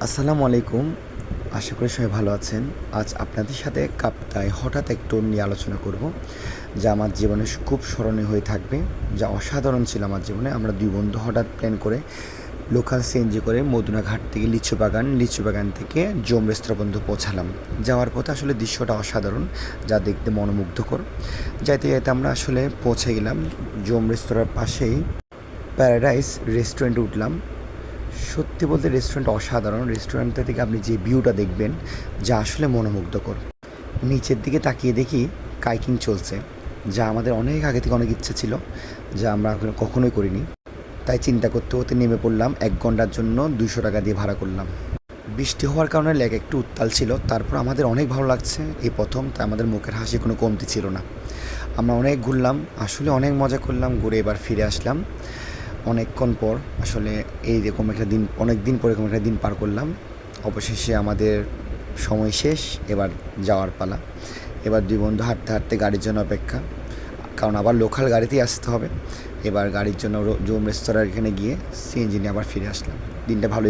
আসসালামু আলাইকুম। আশা করি সবাই ভালো আছেন। আজ আপনাদের সাথে কাপ্তায় হঠাৎ এক ট্যুর নিয়ে আলোচনা করব, যা আমার জীবনে খুব স্মরণীয় হয়ে থাকবে, যা অসাধারণ ছিল আমার জীবনে। আমরা ২ বন্ধু হঠাৎ প্ল্যান করে লোকাল সিএনজি করে মদুনাঘাট থেকে লিচু বাগান থেকে জোম রেস্তোরাঁ পর্যন্ত পৌঁছালাম। যাওয়ার পথে আসলে দৃশ্যটা অসাধারণ, যা দেখতে মনোমুগ্ধকর। যাইতে আমরা আসলে পৌঁছে গেলাম জোম রেস্তোরাঁর পাশেই প্যারাডাইস রেস্টুরেন্টে উঠলাম। সত্যি বলতে রেস্টুরেন্ট অসাধারণ। রেস্টুরেন্টটা থেকে আপনি যে ভিউটা দেখবেন, যা আসলে মনোমুগ্ধকর। নিচের দিকে তাকিয়ে দেখি কাইকিং চলছে, যা আমাদের অনেক আগে থেকে অনেক ইচ্ছে ছিল, যা আমরা কখনোই করিনি। তাই চিন্তা করতে করতে নেমে পড়লাম। ১ ঘন্টার জন্য ২০০ টাকা দিয়ে ভাড়া করলাম। বৃষ্টি হওয়ার কারণে লেক একটু উত্তাল ছিল, তারপর আমাদের অনেক ভালো লাগছে এই প্রথম, তাই আমাদের মুখের হাসি কোনো কমতি ছিল না। আমরা অনেক ঘুরলাম, আসলে অনেক মজা করলাম। ঘুরে এবার ফিরে আসলাম অনেকক্ষণ পর। আসলে এইরকম একটা দিন, অনেক দিন পর এরকম একটা দিন পার করলাম। অবশেষে আমাদের সময় শেষ, এবার যাওয়ার পালা। এবার ২ বন্ধু হাঁটতে হাঁটতে গাড়ির জন্য অপেক্ষা, কারণ আবার লোকাল গাড়িতেই আসতে হবে। এবার গাড়ির জন্য জোম রেস্তোরাঁর এখানে গিয়ে সিএনজি নিয়ে আবার ফিরে আসলাম। দিনটা ভালোই